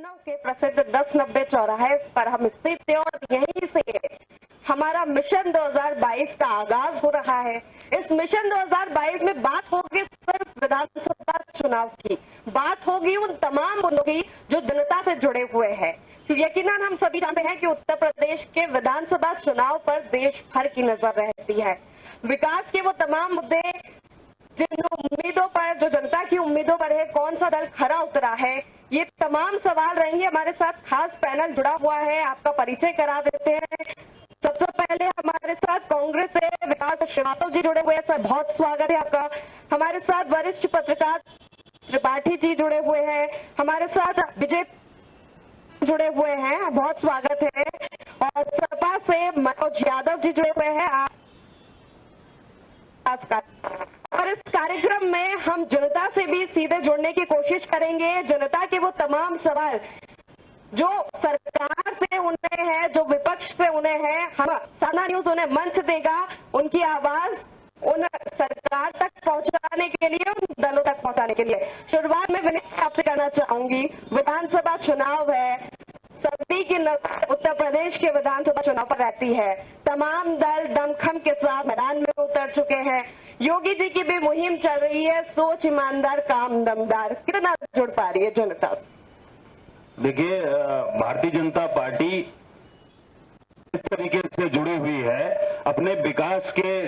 लखनऊ के प्रसिद्ध 1090 चौराहे पर हम स्थित थे और यहीं से हमारा मिशन 2022 का आगाज हो रहा है। इस मिशन 2022 में बात होगी सिर्फ विधानसभा चुनाव की, बात होगी उन तमाम मुद्दों की जो जनता से जुड़े हुए हैं। यकीनन हम सभी जानते हैं कि उत्तर प्रदेश के विधानसभा चुनाव पर देश भर की नजर रहती है। विकास के वो तमाम मुद्दे जिन उम्मीदों पर, जो जनता की उम्मीदों पर है, कौन सा दल खरा उतरा है, ये तमाम सवाल रहेंगे। हमारे साथ खास पैनल जुड़ा हुआ है, आपका परिचय करा देते हैं। सबसे पहले हमारे साथ कांग्रेस से विकास श्रीवास्तव जी जुड़े हुए हैं। सर, बहुत स्वागत है आपका। हमारे साथ वरिष्ठ पत्रकार त्रिपाठी जी जुड़े हुए हैं। हमारे साथ विजय जुड़े हुए हैं, बहुत स्वागत है। और सपा से मनोज यादव जी जुड़े हुए हैं। और इस कार्यक्रम में हम जनता से भी सीधे जुड़ने की कोशिश करेंगे। जनता के वो तमाम सवाल जो सरकार से उन्हें है, जो विपक्ष से उन्हें है, हम साना न्यूज उन्हें मंच देगा उनकी आवाज उन सरकार तक पहुंचाने के लिए, उन दलों तक पहुंचाने के लिए। शुरुआत में विनय आपसे कहना चाहूंगी, विधानसभा चुनाव है, सभी की नजर उत्तर प्रदेश के विधानसभा चुनाव पर रहती है। तमाम दल दमखम के साथ मैदान में उतर चुके हैं। योगी जी की भी मुहिम चल रही है, सोच ईमानदार काम दमदार। कितना जुड़ पा रही है जनता से? देखिए, भारतीय जनता पार्टी इस तरीके से जुड़ी हुई है, अपने विकास के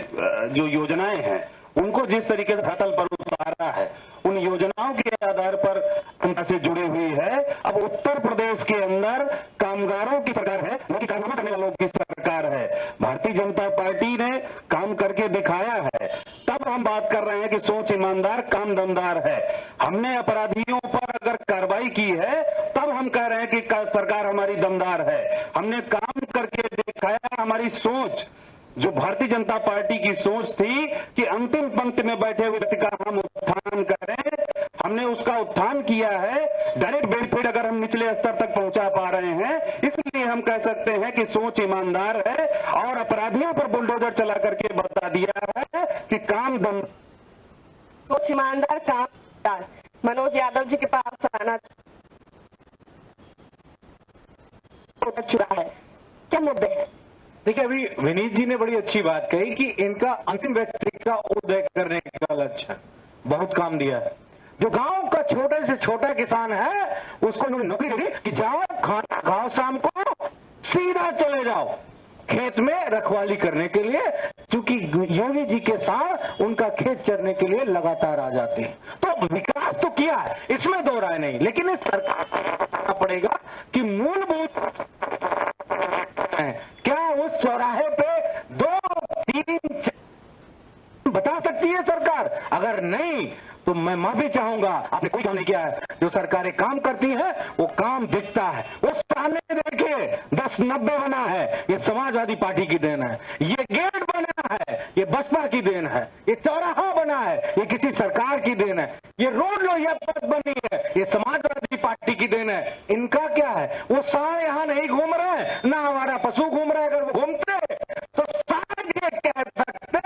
जो योजनाएं हैं उनको जिस तरीके से धरातल पर उतारा है, उन योजनाओं के आधार पर जनता से जुड़ी हुई है। अब उत्तर प्रदेश के अंदर कामगारों की सरकार है, न कि कारनामा करने वालों की सरकार है। भारतीय जनता पार्टी ने काम करके दिखाया है, तब हम बात कर रहे हैं कि सोच ईमानदार काम दमदार है। हमने अपराधियों पर अगर कार्रवाई की है तब हम कह रहे हैं कि सरकार हमारी दमदार है। हमने काम करके दिखाया, हमारी सोच जो भारतीय जनता पार्टी की सोच थी कि अंतिम पंक्ति में बैठे हुए व्यक्ति का हम उत्थान करें, हमने उसका उत्थान किया है। डायरेक्ट बेनिफिट अगर हम निचले स्तर तक पहुंचा पा रहे हैं, इसलिए हम कह सकते हैं कि सोच ईमानदार है। और अपराधियों पर बुलडोजर चला करके बता दिया है कि काम दम सोच ईमानदार काम दमदार। मनोज यादव जी के पास आना उतर चुका है, क्या मुद्दे हैं? देखिए, अभी विनीत जी ने बड़ी अच्छी बात कही कि इनका अंतिम व्यक्ति का उदय करने का लक्ष्य बहुत काम दिया है। जो गांव का छोटे से छोटा किसान है उसको उन्होंने नौकरी दे दी कि जाओ खाना खाओ, शाम को सीधा चले जाओ खेत में रखवाली करने के लिए, क्योंकि योगी जी के साथ उनका खेत चरने के लिए लगातार आ जाते हैं। तो विकास तो किया है, इसमें दो राय नहीं, लेकिन इस सरकार को बताना पड़ेगा कि मूलभूत क्या उस चौराहे पे 2-3 बता सकती है सरकार? अगर नहीं तो मैं माफी चाहूंगा, आपने कोई काम नहीं किया है। जो सरकारें काम करती हैं वो काम दिखता है। वो सामने देखिए 1090 बना है, ये समाजवादी पार्टी की देन है। ये गेट बना है, ये बसपा की देन है। ये चौराहा बना है, ये किसी सरकार की देन है। ये रोड लोहिया पथ बनी है, ये समाजवादी पार्टी की देन है। इनका क्या है? वो सारे यहाँ नहीं घूम रहे हैं, ना हमारा पशु घूम रहा है। अगर वो घूमते तो शायद ये कह सकते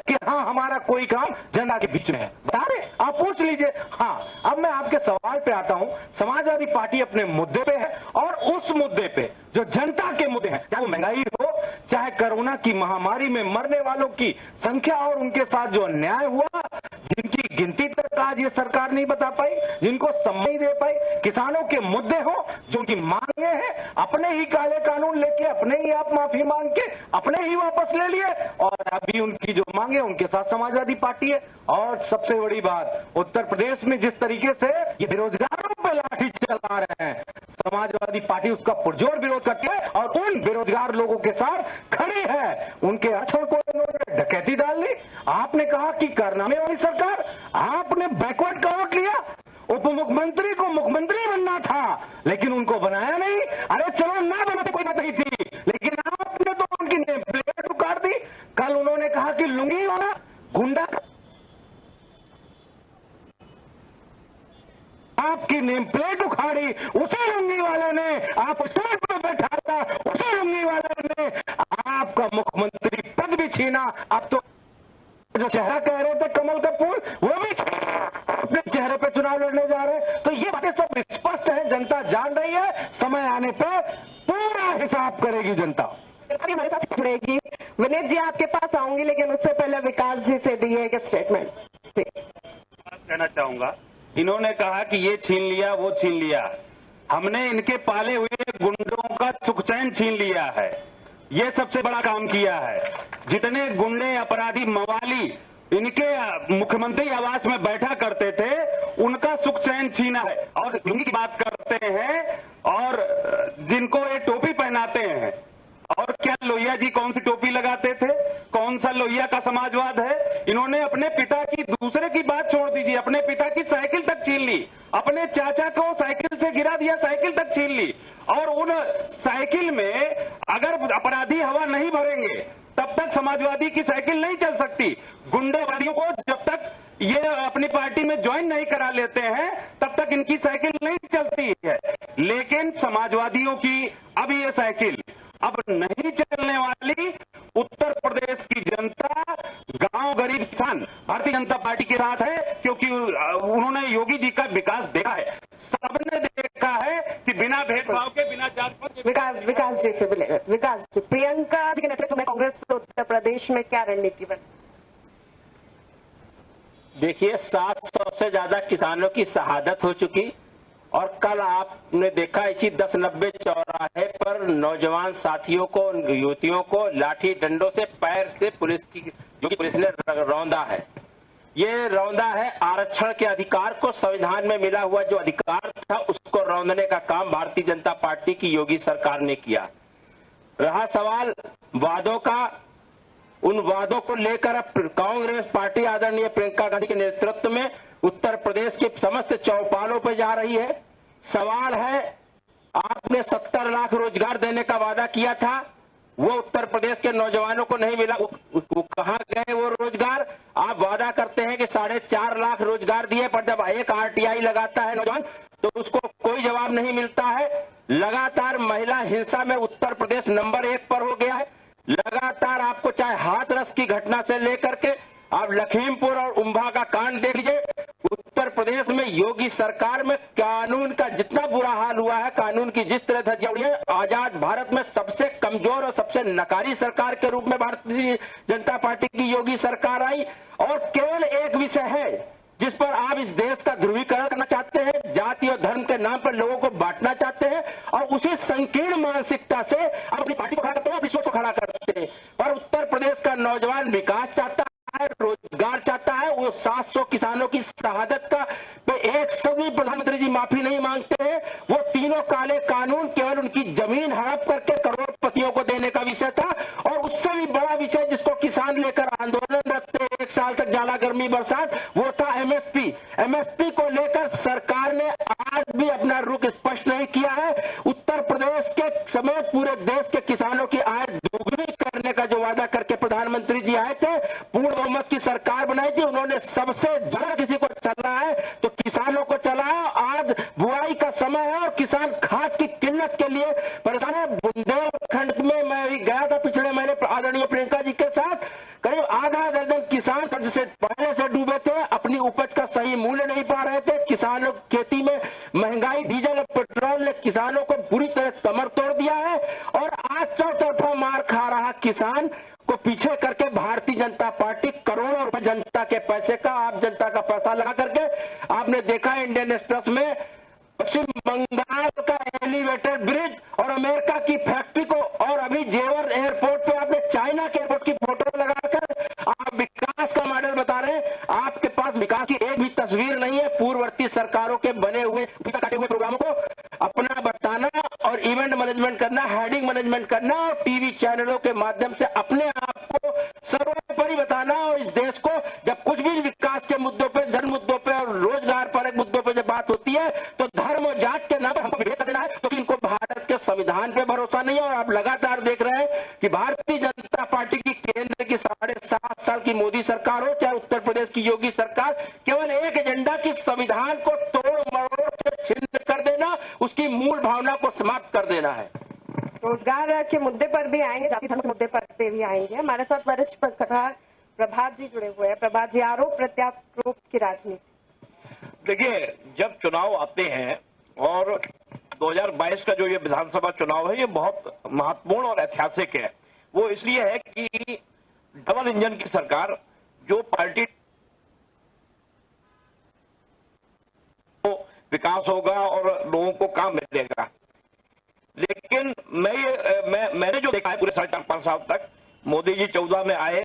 कि हाँ, हमारा कोई काम जनता के बीच में है। बता रहे, आप पूछ लीजिए। हाँ, अब मैं आपके सवाल पे आता हूं। समाजवादी पार्टी अपने मुद्दे पे है, और उस मुद्दे पे जो जनता के मुद्दे हैं, चाहे वो महंगाई हो, चाहे कोरोना की महामारी में मरने वालों की संख्या और उनके साथ जो अन्याय हुआ, जिनकी गिनती तक आज ये सरकार नहीं बता पाई, जिनको समय नहीं दे पाई, किसानों के मुद्दे हो, जो उनकी मांगे हैं, अपने ही काले कानून लेके, अपने ही आप माफी मांग के अपने ही वापस ले लिए, और अभी उनकी जो मांगे उनके साथ समाजवादी पार्टी है। और सबसे बड़ी बात, उत्तर प्रदेश में जिस तरीके से ये बेरोजगारों पर लाठी चला रहे हैं, समाजवादी पार्टी उसका पुरजोर विरोध करती है और उन बेरोजगार लोगों के साथ खड़ी है। उनके अक्षर को इन्होंने डकैती डाल दी। आपने कहा कि कारनामे वाली सरकार, आपने बैकवर्ड का वोट लिया। उप मुख्यमंत्री को मुख्यमंत्री बनना था, लेकिन उनको बनाया नहीं। अरे चलो ना बनाते कोई बात नहीं थी, लेकिन आपने तो उनकी नेम प्लेट उखाड़ दी। कल उन्होंने कहा कि लुंगी वाला गुंडा, आपकी नेम प्लेट उखाड़ी उसी लुंगी वाले ने, आप स्टेज पर बैठा था उसी लुंगी वाले ने आपका मुख्यमंत्री पद भी छीना। अब तो जो चेहरा कह रहे थे कमल का फूल, वो भी अपने चेहरे पे चुनाव लड़ने जा रहे हैं। तो ये बातें सब स्पष्ट है, जनता जान रही है। समय आने पर पूरा हिसाब करेगी जनता। हमारे साथ जुड़ेगी। विनीत जी आपके पास आऊंगी, लेकिन उससे पहले विकास जी से भी एक स्टेटमेंट कहना चाहूंगा। इन्होंने कहा कि ये छीन लिया, वो छीन लिया। हमने इनके पाले हुए गुंडों का सुख चैन छीन लिया है। ये सबसे बड़ा काम किया है। जितने गुंडे, अपराधी, मवाली इनके मुख्यमंत्री आवास में बैठा करते थे, उनका सुख चैन छीना है। और लुंगी की बात करते हैं और जिनको ये टोपी पहनाते हैं, और क्या लोहिया जी कौन सी टोपी लगाते थे? कौन सा लोहिया का समाजवाद है? इन्होंने अपने पिता की, दूसरे की बात छोड़ दीजिए, अपने पिता की साइकिल तक छीन ली। अपने चाचा को साइकिल से गिरा दिया, साइकिल तक छीन ली। और उन साइकिल में अगर अपराधी हवा नहीं भरेंगे तब तक समाजवादी की साइकिल नहीं चल सकती। गुंडे अपराधियों को जब तक ये अपनी पार्टी में ज्वाइन नहीं करा लेते हैं तब तक इनकी साइकिल नहीं चलती है। लेकिन समाजवादियों की अब ये साइकिल अब नहीं चलने वाली। उत्तर प्रदेश की जनता, गांव, गरीब, किसान भारतीय जनता पार्टी के साथ है, क्योंकि उन्होंने योगी जी का विकास देखा है। सबने देखा है कि बिना भेदभाव के, बिना जात पात। विकास जी से मिलेगा। विकास जी, प्रियंका जी के नेतृत्व में कांग्रेस उत्तर प्रदेश में क्या रणनीति बनी? देखिए, 700 से ज्यादा किसानों की शहादत हो चुकी। और कल आपने देखा इसी 1090 चौराहे पर नौजवान साथियों को, युवतियों को लाठी डंडों से, पैर से पुलिस ने रौंदा है। ये रौंदा है आरक्षण के अधिकार को, संविधान में मिला हुआ जो अधिकार था उसको रौंदने का काम भारतीय जनता पार्टी की योगी सरकार ने किया। रहा सवाल वादों का, उन वादों को लेकर अब कांग्रेस पार्टी आदरणीय प्रियंका गांधी के नेतृत्व में उत्तर प्रदेश के समस्त चौपालों पर जा रही है। सवाल है, आपने 70 लाख रोजगार देने का वादा किया था, वो उत्तर प्रदेश के नौजवानों को नहीं मिला। वो कहां गए वो रोजगार? आप वादा करते हैं कि 4.5 लाख रोजगार दिए, पर जब एक आरटीआई लगाता है नौजवान तो उसको कोई जवाब नहीं मिलता है। लगातार महिला हिंसा में उत्तर प्रदेश नंबर 1 पर हो गया है। लगातार आपको चाहे हाथरस की घटना से लेकर के आप लखीमपुर और उम्भा का कांड देख लीजिए। उत्तर प्रदेश में योगी सरकार में कानून का जितना बुरा हाल हुआ है, कानून की जिस तरह धज्जियां उड़ी है, आजाद भारत में सबसे कमजोर और सबसे नकारी सरकार के रूप में भारतीय जनता पार्टी की योगी सरकार आई। और केवल एक विषय है जिस पर आप इस देश का ध्रुवीकरण करना चाहते हैं, जाति और धर्म के नाम पर लोगों को बांटना चाहते हैं, और उसी संकीर्ण मानसिकता से आप अपनी पार्टी को खड़ा करते हैं, अपनी सोच को खड़ा करते हैं। पर उत्तर प्रदेश का नौजवान विकास चाहता है, रोजगार चाहता है। वो 700 किसानों की शहादत का पे एक शब्द भी प्रधानमंत्री जी माफी नहीं मांगते हैं। वो तीनों काले कानून केवल उनकी जमीन हड़प करके करोड़पतियों को देने का विषय था। और उससे भी बड़ा विषय जिसको किसान लेकर आंदोलन रखते 1 साल तक जाला गर्मी बरसात, वो था एमएसपी। एमएसपी को लेकर सरकार ने आज भी अपना रुख स्पष्ट नहीं किया है। उत्तर प्रदेश के समेत पूरे देश के किसानों की आय दोगुनी करने का जो वादा करके प्रधानमंत्री जी आए थे, पूर्ण बहुमत की सरकार बनाई थी, उन्होंने सबसे ज्यादा किसी को चला है तो किसानों को चलाया। आज बुआई का समय है और किसान खाद की किल्लत के लिए परेशान है। बुंदेलखंड में मैं भी गया था पिछले महीने आदरणीय प्रियंका जी के साथ, करीब आधा दर्जन किसान कर्ज से पहले से डूबे थे, अपनी उपज का सही मूल्य नहीं पा रहे थे। किसानों खेती में महंगाई, डीजल और पेट्रोल ने किसानों को बुरी तरह कमर तोड़ दिया है। और आज चौतरफा मार खा रहा किसान को पीछे करके भारतीय जनता पार्टी करोड़ों रुपए जनता के पैसे का, आप जनता का पैसा लगा करके, आपने देखा इंडियन एक्सप्रेस में पश्चिम बंगाल का एलिवेटेड ब्रिज और अमेरिका की फैक्ट्री को, और अभी जेवर एयरपोर्ट पे आपने चाइना के एयरपोर्ट की फोटो लगाकर आप विकास का मॉडल बता रहे हैं। आपके पास विकास की एक भी तस्वीर नहीं है। पूर्ववर्ती सरकारों के बने हुए काटे हुए प्रोग्रामों को अपना बताना और इवेंट मैनेजमेंट करना, हेडिंग मैनेजमेंट करना और टीवी चैनलों के माध्यम से अपने आप को सर्वोपरि बताना। और इस देश को जब कुछ भी विकास के मुद्दों पर, धन मुद्दों पर और रोजगार पर मुद्दों पर जब बात होती है तो धर्म और जात के नाम पर हमको विभेद कर देना है, क्योंकि इनको भारत के संविधान पे भरोसा नहीं है। और आप लगातार देख रहे हैं कि भारतीय जनता पार्टी की केंद्र की 7.5 साल की मोदी सरकार हो, चाहे उत्तर प्रदेश की योगी सरकार, केवल एक एजेंडा की संविधान को तोड़ मरोड़ के छिन्न कर देना, उसकी मूल भावना को समाप्त कर देना है। रोजगार के मुद्दे पर भी आएंगे, जाति धर्म के मुद्दे पर भी आएंगे। हमारे साथ वरिष्ठ पत्रकार प्रभात जी जुड़े हुए हैं। प्रभात जी, आरोप प्रत्यारोप की राजनीति। देखिए, जब चुनाव आते हैं और 2022 का जो ये विधानसभा चुनाव है, ये बहुत महत्वपूर्ण और ऐतिहासिक है। वो इसलिए है कि डबल इंजन की सरकार, जो पार्टी विकास होगा और लोगों को काम मिलेगा। लेकिन मैंने जो देखा है पूरे 4.5 साल तक, मोदी जी 14 में आए,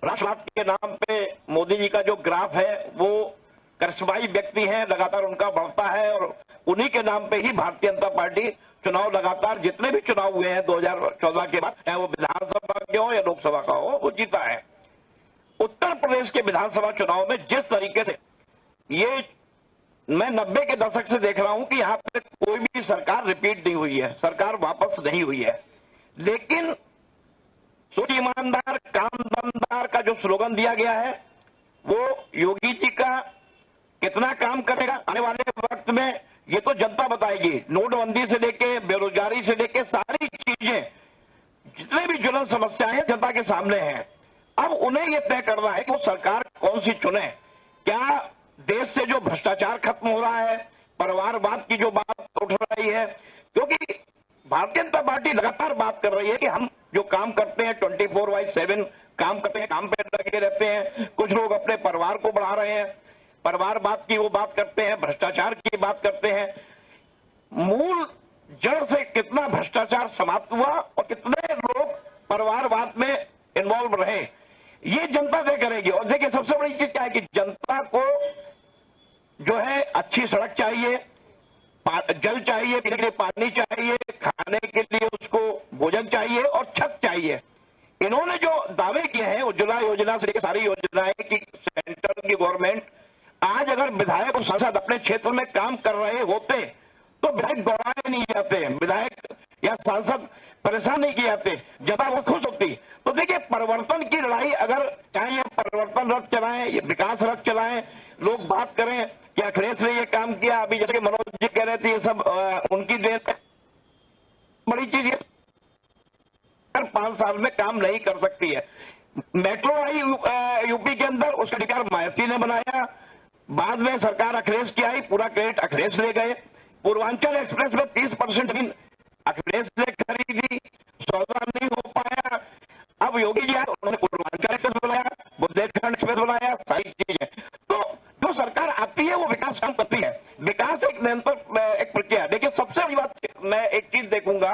राष्ट्रवाद के नाम पे मोदी जी का जो ग्राफ है वो करिश्माई व्यक्ति हैं, लगातार उनका बढ़ता है और उन्हीं के नाम पे ही भारतीय जनता पार्टी चुनाव लगातार जितने भी चुनाव हुए हैं 2014 के बाद, चाहे वो विधानसभा के हो या लोकसभा का हो, वो जीता है। उत्तर प्रदेश के विधानसभा चुनाव में जिस तरीके से ये मैं 90 के दशक से देख रहा हूं कि यहां पे कोई भी सरकार रिपीट नहीं हुई है, सरकार वापस नहीं हुई है। लेकिन सोच ईमानदार काम दमदार का जो स्लोगन दिया गया है, वो योगी जी का कितना काम करेगा आने वाले वक्त में, ये तो जनता बताएगी। नोटबंदी से लेके, बेरोजगारी से लेके सारी चीजें, जितने भी ज्वलन समस्याएं हैं जनता के सामने हैं। अब उन्हें यह तय करना है कि वो सरकार कौन सी चुने। क्या देश से जो भ्रष्टाचार खत्म हो रहा है, परिवारवाद की जो बात उठ रही है, क्योंकि भारतीय जनता पार्टी लगातार बात कर रही है कि हम जो काम करते हैं 24/7 काम करते हैं, काम पे लगे रहते हैं। कुछ लोग अपने परिवार को बढ़ा रहे हैं, परिवारवाद की वो बात करते हैं, भ्रष्टाचार की बात करते हैं। मूल जड़ से कितना भ्रष्टाचार समाप्त हुआ और कितने लोग परिवारवाद में इन्वॉल्व रहे, ये जनता तय करेगी। और देखिए, सबसे बड़ी चीज क्या है कि जनता को जो है अच्छी सड़क चाहिए, जल चाहिए, पीने के लिए पानी चाहिए, खाने के लिए उसको भोजन चाहिए और छत चाहिए। इन्होंने जो दावे किए हैं, उज्ज्वला योजना से लेकर सारी योजनाएं की सेंटर की गवर्नमेंट, आज अगर विधायक और सांसद अपने क्षेत्र में काम कर रहे होते तो विधायक दौड़ाए नहीं जाते, विधायक या सांसद परेशान नहीं किए जाते, जनता बहुत खुश होती। तो देखिए, परिवर्तन की लड़ाई, अगर चाहे ये परिवर्तन रथ चलाएं, ये विकास रथ चलाएं, लोग बात करें कि अखिलेश ने ये काम किया, अभी जैसे मनोज जी कह रहे थे, ये सब उनकी देन है। बड़ी चीज ये 5 साल में काम नहीं कर सकती है। मेट्रो आई यूपी के अंदर, उसका अधिकार मायावती ने बनाया, बाद में सरकार अखिलेश की आई, पूरा क्रेडिट अखिलेश ले गए। पूर्वांचल एक्सप्रेस में 30% जमीन अखिलेश ने खरीदी, सौदा नहीं हो पाया। अब योगी जी आए, उन्होंने पूर्वांचल एक्सप्रेस बनाया, बुंदेलखंड एक्सप्रेस बनाया, सारी चीजें। तो जो सरकार आती है वो विकास काम करती है। विकास एक निरंतर एक प्रक्रिया है। देखिए, सबसे बड़ी बात मैं एक चीज देखूंगा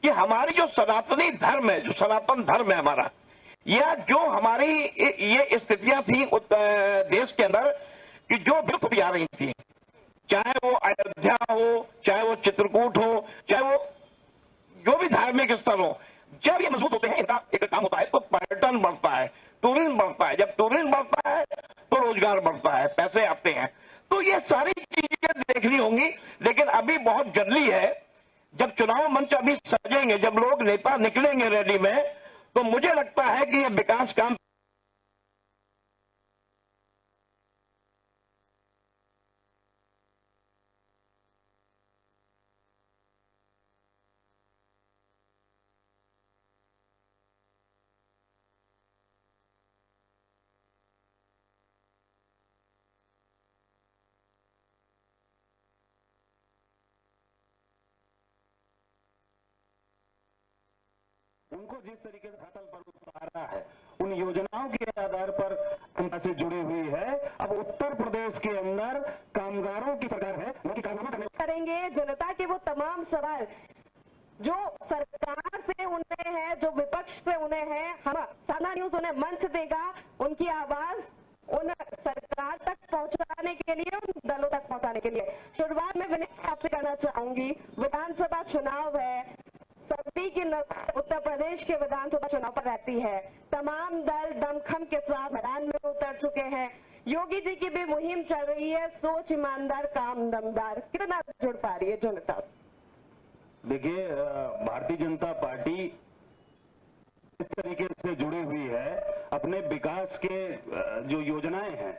कि हमारी जो सनातनी धर्म है, जो सनातन धर्म है हमारा, या जो हमारी ये स्थितियां थी देश के अंदर कि जो विलुप्त होती आ रही थी, चाहे वो अयोध्या हो, चाहे वो चित्रकूट हो, चाहे वो जो भी धार्मिक स्थल हो, जब ये मजबूत होते हैं, इनका एक काम होता है तो पर्यटन बढ़ता है, टूरिज्म बढ़ता है। जब टूरिज्म बढ़ता है तो रोजगार बढ़ता है, पैसे आते हैं। तो ये सारी चीजें देखनी होंगी। लेकिन अभी बहुत जल्दी है, जब चुनाव मंच अभी सजेंगे, जब लोग नेता निकलेंगे रैली में, तो मुझे लगता है कि ये विकास काम उनको जिस तरीके से धरातल पर उतारा है, उन योजनाओं के आधार पर जनता से जुड़ी हुई है। अब उत्तर प्रदेश के अंदर कामगारों की सरकार है, उनकी कारनामा करेंगे। जनता के वो तमाम सवाल जो सरकार से उन्हें है, जो विपक्ष से उन्हें है, हम साना न्यूज उन्हें मंच देगा, उनकी आवाज उन सरकार तक पहुंचाने के लिए, उन दलों तक पहुंचाने के लिए। शुरुआत में विनय आपसे कहना चाहूंगी, विधानसभा चुनाव है, सभी की उत्तर प्रदेश के विधानसभा चुनाव पर रहती है। तमाम दल दमखम के साथ मैदान में उतर चुके हैं। योगी जी की भी मुहिम चल रही है, सोच ईमानदार काम दमदार। कितना जुड़ पा रही है जनता? देखिए, भारतीय जनता पार्टी इस तरीके से जुड़ी हुई है, अपने विकास के जो योजनाएं हैं